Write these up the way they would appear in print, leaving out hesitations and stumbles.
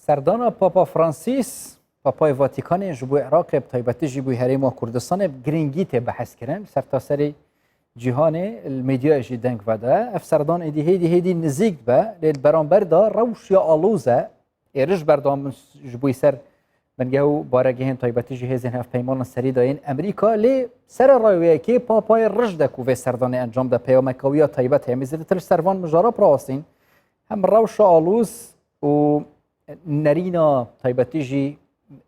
Serdana Papa Francis Papayê Vatikanê ji bo Iraqê bi taybetî jî bû herêma Kurdistanê giringî tê behs kirin sertaserê cîhanê medyayê jî deng vede. Ev serdan êdî hêdî nizîk be lê beramber da rewşa alûze êrij berdam ji bo ser bingeh û baregehên taybetî jî hêzên hevpeymanan serî dayên Emerîka lê sera rayekê Papayê rij de ku vê serdanê encam de peyamekawiya taybet heye mêzîtir servan mijara pirawastîn hem rewşa alûz û nerîna taybetî jî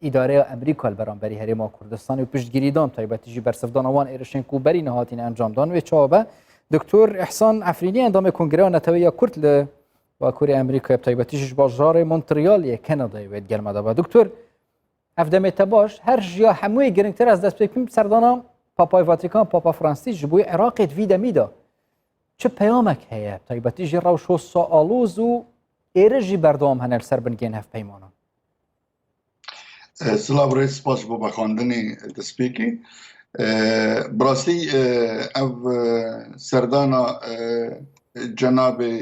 îdareya Emerîka li beramberî herêma Kurdistanê û piştgirîdan taybetî jî bersivdana wan êrişên ku berî nehatîne encamdan wê çawa Doktor Ihsan Efrînî endamê Kongreya Netewîya Kurd li Bakurê Emerîkayê bi taybetî jî ji bajarê Montrealê Kanadayê wê gelme de Doktor ev demê te baş her jiya hemûyê girîngtir ez dest pê bikim serdana Papayê Vatikan Papa Francis ji bo Iraqê vî demî da çi peyamek heye taybetî jî rewşa alûz û êriş jî berdewam hene li ser bingehên hevpeymanan. Silav rê spas bo vexandinê destpêkê. Birastî ev serdana cenabê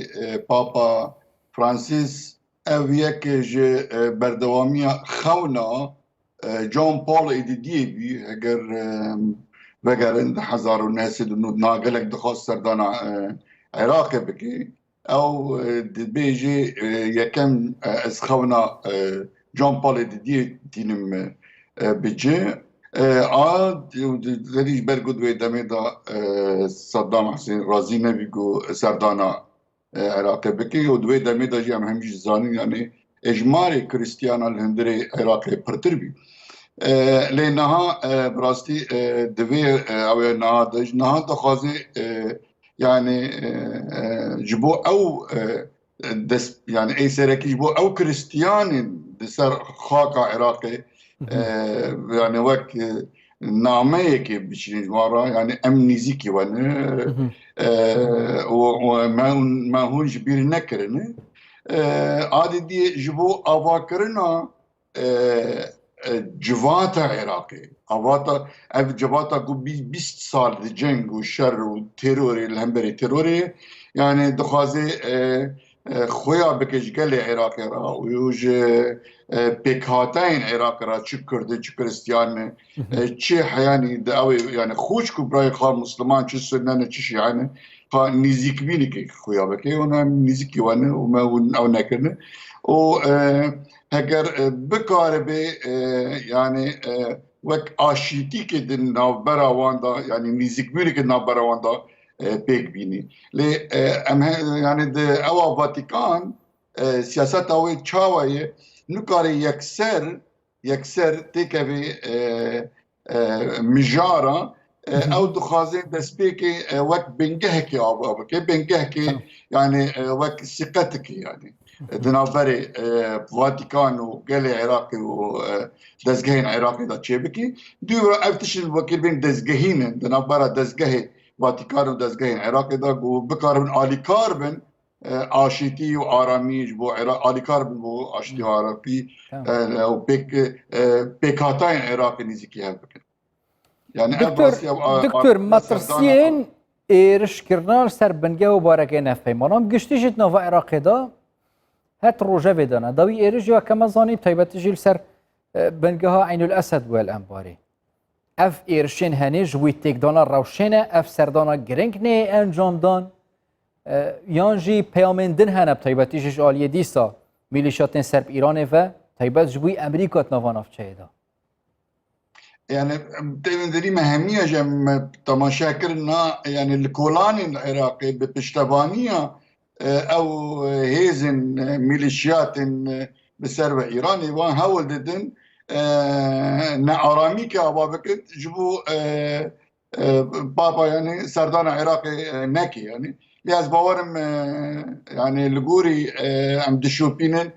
Papa Francis ev yek ji berdewamiya xewna John Paul êdîdiyê bî heger vegerin 1909 nagelek dixwast serdana Iraqê bike ew dibêje yekem ez xewna John Paul êdîdiyê tînim bicê derî ber got wê demê da Saddam Hüseyin razî nebî ku serdana Iraqê bike û di wê demê da jî em hemî jî zanin yanî ejmarê Kristyanan li Hundirê Iraqê pirtir bî. Lê niha bi rastî divê ew niha dixwaze yani ji bo ew dest yani êserekî ji bo ew Kristyanên di ser xaka Iraqê yani wek nameyekê biçînin wara yani em nîzîkî wene me hûn ji bîr nekirin adîdiyê ji bo avakirina civata Iraqê avata ev civata ku 20 sal di ceng û şer û terorê li hemberî terorê yani dixwaze xoya bike ji gelê Iraqê ra û ji pêkhateyên Iraqê ra çi Kurdî çi Kristyanê çi heyanî di ew yani xûş ku birayê xwe Musliman çi Sünnenê çi Şiyanê nîzîkbînekê xoya bike û em nîzîkî wene û me hûn ew nekirin û heger bikaribe yani wek aşîtîkê di navbera wan da yani nîzîkbûnekê navbera wan da pêk bînî. Lê em yani di ewa Vatikan siyaseta wê çawa ye nikare yekser têkevê mijara ew dixwaze destpêkê wek bingehekê ava bike bingehekê yani wek siqetekê yani di navberê Vatikan û gelê Iraqê û dezgehên Iraqê da çêbikî dû ev tişin wekî dezgehînin di navbera dezgehê Vatikan û dezgehên Iraqê da ku bikaribin alîkar bin aşîtî û aramî ji bo alîkar bin bo aşîtî û aramî û pêkhateyên Iraqê nîzîkî hev bikin. Yani Doktor metirsiyên êrişkirina ser bingeh û barekên hevpeymanan giştî jî nava Iraqê da het rojevê de ne dawî êriş ya keme zanî taybetî jî li ser bingeha Eynül Esed bûye li Embarê. Ev êrişên henê ji wî têkdana rewşên ev serdana giring nê encamdan yan jî peyamên din hene bi taybetî jî ji aliyê dîsa mîlîşyatên Serb Îranê ve taybet ji bo Emerîka nava navçeyê da. Yani derî me hemiye ji em temaşa kirin yani li kolanên Iraqê bi piştevaniya ew hêzên mîlîşyatên bi ser ve Îranê wan hewl didin nearamîkê ava bikin ji bo Papa yani serdana Iraqê nekê yani lê ez bawerim yani li gorî em dişopînin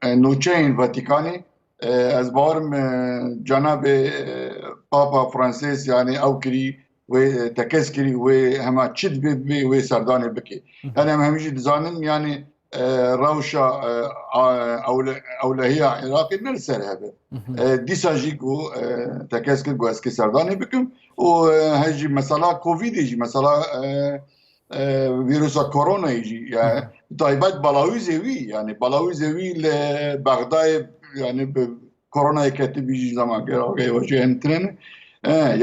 nûçeyên Vatikanê ez bawerim cenabê Papa Francis yani ew kirî wê tekez kirî wê hema çi dibe wê serdanê bike yani em hemî jî dizanin yani rewşa ewlehiya Iraqê ne li ser hebe dîsa jî ku tekez kir ku ez kê serdanê bikim û hejî mesela Covidê jî mesela vîrusa koronayê jî تایبەت بەڵاوی زێوی yani بەڵاوی زێوی لە بەغدایê yani koronayê ketibî zemankê weşandin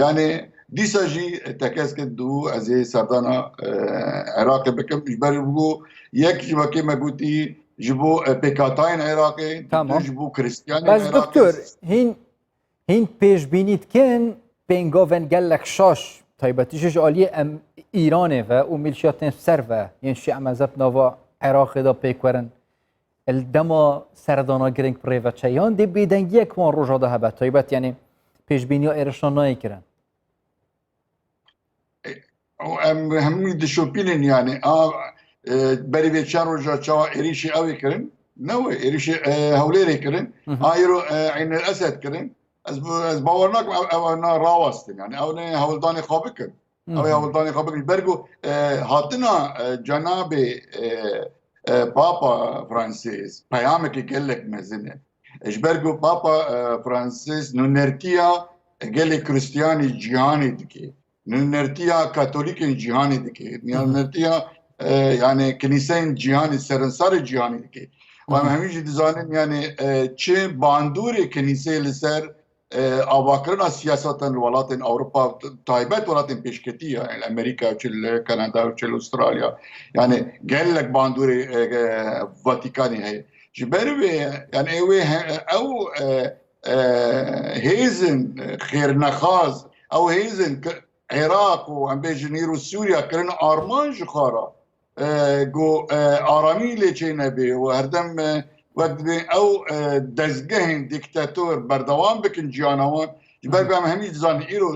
yani dîsa jî te kes ket dû ez ê serdana Iraqê bikim ji ber bû yek ji vekê me gotî ji bo pêkhatayên Iraqê du ji bo Kiristiyanên بس Iraqê دکتور هین پێشبینی دکن پێنگاوên gelek şaş taybetî ji aliyê em Îranê ve û milîşiyatên ser ve yên şîa mezheb nava Iraqê da pêk werin el dema serdana giring pirê ve çeyan dê bêdengiyek wan roja da hebe taybet yani pêşbîniya êrişan nayê kirin em hemû dişopînin yani berî vê çend roja çawa êrişî ew ê kirin ne wê êrişî hewlêrê kirin îro Eynel Esed kirin ez bawer nakim ew na rawastin yani ew ne hewldanê xwe bikin ew ê hewldanê xwe bikin ber ku hatina cenabê Papa Fransês peyamekî gelek mezin e ji ber ku Papa Fransês nûnertiya gelê Kiristiyanî cîhanê dike nûnertiya Katolîkên cîhanê dike nûnertiya yani kiliseyên cîhanê serinsarê cîhanê dike û em hemî jî dizanin yani çi bandorê kiliseyê li ser avakirina siyasetan li welatên Ewropa taybet welatên pêşketî yani Amerîka çil Kanada çil Avustralya yani gelek bandorê Vatikanê heye ji ber wê yani ew hêzin xêrnexwaz ew hêzin Iraq û em bêjin îro Sûriya kirin arman ji xwe re got aramî lê çê nebe û herdem wek dibê ew dezgehên dîktatör berdewam bikin ciyana wan ji ber em hemî dizanin îro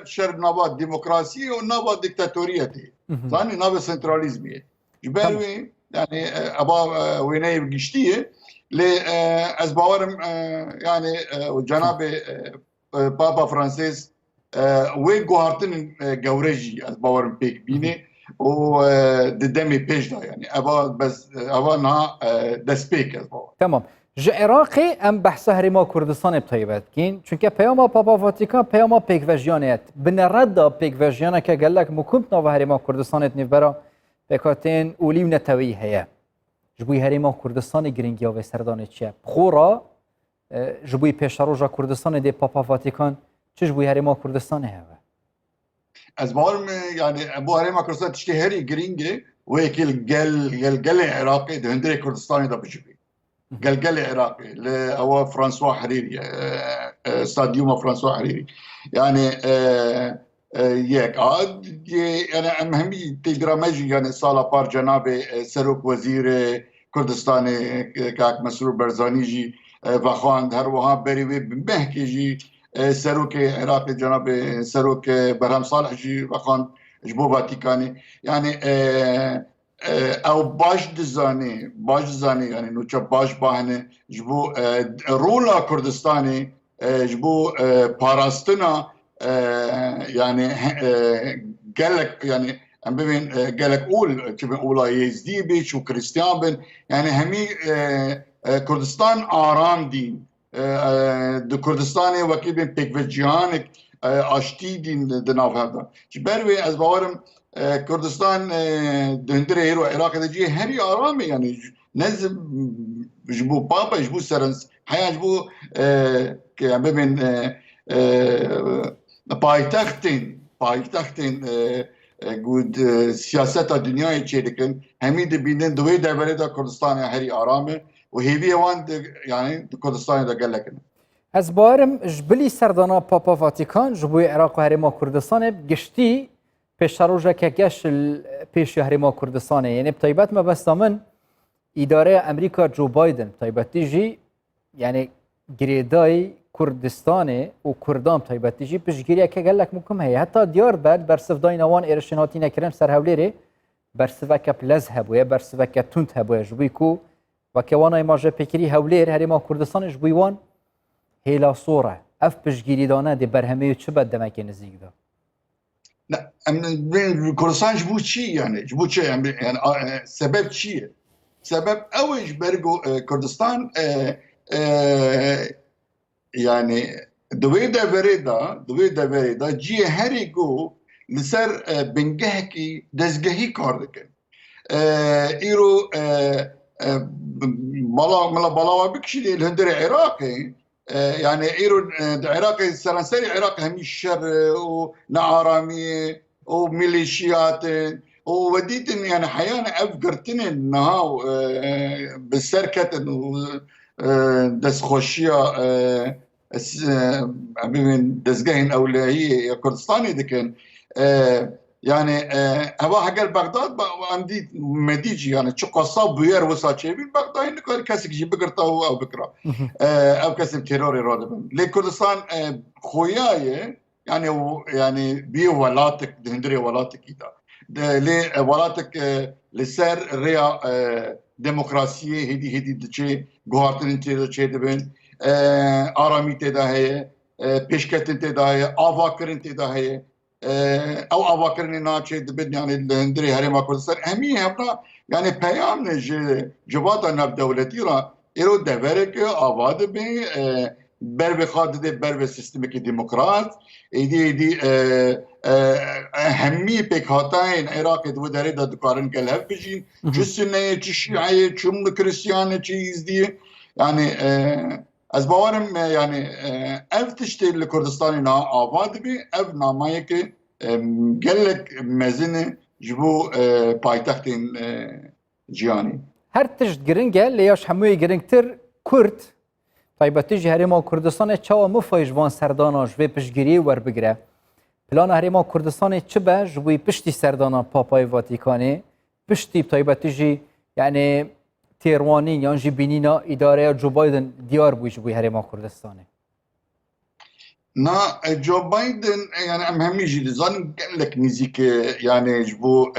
şer nava demokrasiyê û nava dîktatoriyetê zanî nava sentralîzmê ji ber wê yani eba wêneyê giştî lê ez bawerim yani cenabê Papa Fransês wê guhartinên gewre jî ez bawerim pêk bîne û di demê pêş da yani eva niha destpêk ez bawer Tamam. Ji Iraqê em behsa herêma Kurdistanê bi taybet bikîn çunke peyama Papa Vatikan peyama pêkvejiyanê ye bi nereda pêkvejiyaneke gelek mukum nava herêma Kurdistanê nîvbera pêkhatên olî û netewî heye ji bo herêma Kurdistanê giringiya vê serdanê çi ye xora ji bo pêşeroja Kurdistanê dê Papa Vatikan çi ji bo herêma Kurdistanê heve ez bawerim yani bu herêma Kurdistan tiştê herî giring e wekî gelê Iraqê di hundirê Kurdistanê da bicivî gelgelê Iraqê li ewa François Herîrî stadyuma François Herîrî yani yek yani em hemî têbîra me jî yani sala par cenabê Serok Wezîrê Kurdistanê Kak Mesrûr Barzanî jî vexwand her wiha berî wê bi mehkê jî Serokê Iraqê cenabê Serok Berhem Salih jî vexwand ji bo Vatikanê yani ew baş dizanê yani nûçe baş bahne ji bo rola Kurdistanê ji bo parastina yani gelek yani em bibên gelek ol çi bin ola Yêzdî bê û Kiristiyan bin yani hemî Kurdistan aram dîn di Kurdistanê wekî bên pêkvejiyanek aştî dîn di nav hev de ji ber wê ez bawerim Kurdistan di hundirê êro Iraqê de cî herî aram e yani ne ji bo Papa ji bo serins heya ji bo em bibên paytextên gud siyaseta dünyayê çê dikin hemî dibînin di wê deverê de Kurdistanê herî aram e û hêviyê wan yani di Kurdistanê de gelek in Ez bawerim ji bilî serdana Papa Vatikan ji bo Iraq û herêma Kurdistanê giştî pêşerojeke geş pêşî herêma Kurdistanê yani bi taybet me besta min îdareya Emerîka Joe Biden taybetî jî yani girêdayî Kurdistanê û Kurdan taybetî jî piştgiriyeke gelek mukim heye heta diyar be bersivdayîna wan êrişên hatîne kirin ser hewlêrê bersiveke pilez hebûye bersiveke tund hebûye ji bo ku veke wana îmaje pêkirî hewlêr herêma Kurdistanê ji bo wan hêla sor e ev piştgirîdane dê berhemê çi be demekê nizîk da Kurdistan ji bo çi yani ji bo çi yani sebep çi ye sebep ew ji ber ku Kurdistan yani di wê deverê da ciyê herî got li ser bingehekî dezgehî kar dikin ايرو بلاوا بكشي الهندري عراقي يعني ايرو عراقي سرانسري عراق همي الشر ونعارامي وميليشيات وديت يعني حيانا افقرتني انها بالسركه دس خوشيه دزگهن اولهی کردستانی دکن yani hava hager Bagdad amdi medici yani çok kasa büyer vasa çevir Bagdad ne kadar kesik gibi bıkırta o bıkra ev kesim terör iradem le Kurdistan khoyaye yani bir velatek hindire velatek ida le velatek le ser rea demokrasiye hedi diçe guhartının terör çedibin arami tedahiye peşketin tedahiye avakırın tedahiye او افاكرني ناچه دبن يعني هندري هرما كردستان اهميه هبنا يعني پیام نه جواتا نب دولتی را ایرو دورک آباد به بر بخواد ده بر به سیستم کی دموکرات ایدی اهمی پکاتاین عراق دو دره د دکارن کله بجین جسنه چی شیعه چوم کریستیان چی ازدی yani از باورم yani ev tişteli Kurdistan'ın abad bir ev namaya ki gelek mezini bu payitahtın cihani. Her tişt giringe leyaş hemuye giringtir Kurd taybeti ji herêma Kurdistanê çawa mufaj van Serdana ji vê piştgiriyê werbigire. Plana herêma Kurdistanê çi be ji bo piştî Serdana Papayê Vatikanê piştî taybeti jî yani تێڕوانین یان jî bînîna îdareya Joe Biden diyar bû ji bo herêma Kurdistanê. Na Joe Biden yani em hemî jî dizanin gelek nîzik yani ji bo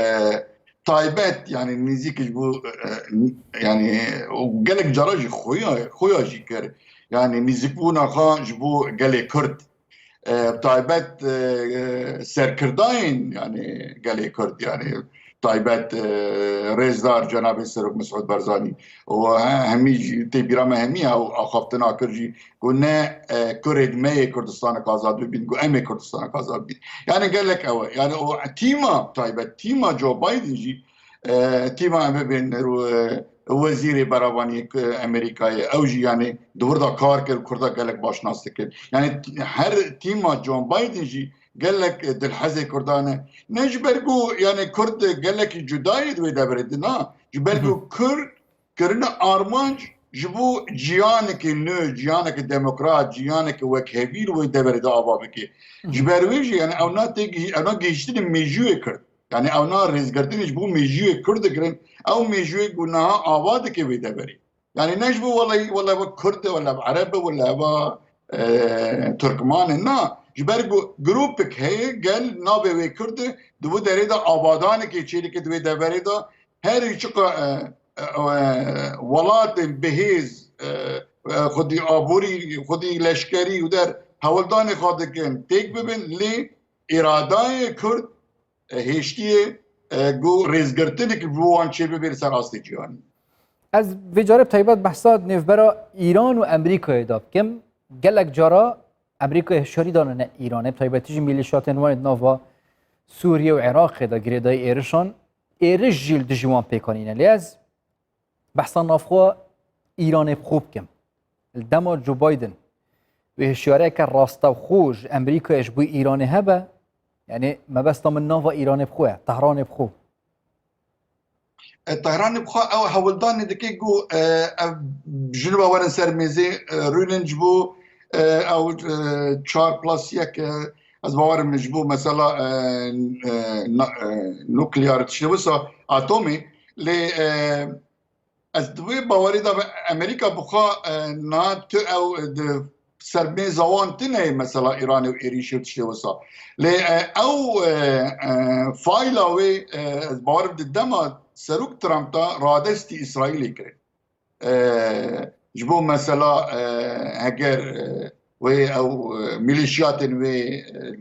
taybet yani nîzik ji bo yani gelek cara jî xoya jî kir yani nîzikbûna xwe ji bo gelê Kurd taybet serkirdayên yani gelê Kurd yani taybet رێزدار جناب سەرۆک مسعود بەرزانی و هەمی تێبیرامە هەمی ئاخافتنا کردژی گو نە کورێک مەیە کوردستانە ئازاد ببین گو ئەمێ کوردستانە ئازاد بین یعنی گەلێک ئەوە یعنی تیما تایبەت تیما جو بایدنجی تیما ئەمە بێن وەزیرê بەراوانی ئەمریکایە ئەو ژی یعنی دووردا کار کرد کوردا گەلێک باش nas dikir yani her tîma Joe Biden jî gelek dilhezê Kurdanê ne ji ber ku yani Kurd gelekî cudayê wê deverê na ji ber ku Kurd kirine armanc ji bo ciyanekî nû ciyanekî demokrat ciyanekî wekhevîr wê deverê de ava bike ji ber wê jî yani ew na gihîştinê mêjûyê Kurd yani ew na rêzgirtinê ji bo mêjûyê Kurd dikirin ew mêjûyê ku niha ava dike wê deverê yani ne ji bo wela Kurd wela Ereb wela Türkmanê na ji ber ku grupek heye gel navê wê Kurd di bu derê de abadanekê çêlekê di wê deverê de herî çiqa welatên bihêz xwedî aborî xwedî leşkerî û der hewildanê xwe dikin têk bibin lê îradayê Kurd hêştiyê ku rêzgirtinekî bi wan çê bibêr ser astê ciyanî. Ez vê carê taybet behsa nêvbera İran û Amerîkayê da bikim gelek cara Amerîkayê hişyarî danine Îranê taybetî jî mîlîşyatên wan ê nava Sûriye û Iraqê de girêdayî êrişan êriş jî li dijî wan pêkanîne lê ez behsa navxwe Îranê xwe bikim li dema Joe Biden wê hişyariyeke rastexû ji Amerîkayê ji bo Îranê hebe yani mebesta min nava Îranê xwe ye Tehranê xwe Tehranê xwe ew hewildanê dike ku jineba werin ser mêzê rûnin ji bo ew 4+1 ez bawerim ji bo mesela nuklear tiştê wisa atomê lê ez di wê bawerî de Amerîka bixwe na tu ew di ser mêza wan tune mesela Îranê û êrişê û tiştê wisa lê ew fayla wê ez bawerim di dema serok Trump da radestî İsraîlê kirin ji bo mesela heger wê ew mîlîşyatên wê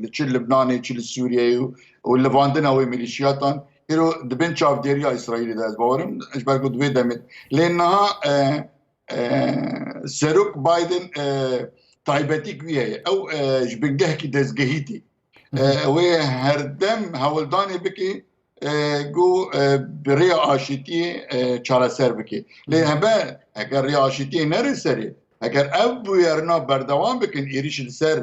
li çi Libnanê çi li Sûriyeyê û livandina wê mîlîşyatan îro dibin çavdêriya İsraîlê de ez bawerim ji ber ku di wê demê lê niha serok Biden taybetî wî heye ew ji bingehekî dezgehîtî wê herdem hewildanê bike گو برای آشتی چارەسەر بکە لێ هەبە ئەگەر ڕێ ئاشتی نەرسەری ئەگەر ئەو بویێرنا بەردەوام بکەن ئێریش لەسەر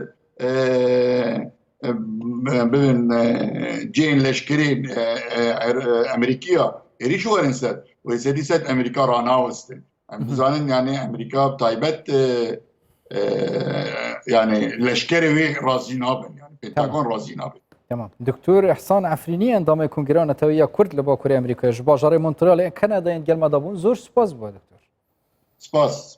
ببین جێن لەشکری ئەمریکیە ئێریش وەرن سەر وەسەری سەر ئەمریکا ڕاناوەستن ئەم بزانن یانێ ئەمریکا تایبەت yani leşkerê wê razî nabin yani Pentagon razî nabin. Tamam. Doktor İhsan Efrînî endamê Kongrê Netewîya Kurd li Bakurê Amerîkayê ji bajarê Montrealê Kanadayên gelma dabûn zor spas bû doktor. Spas.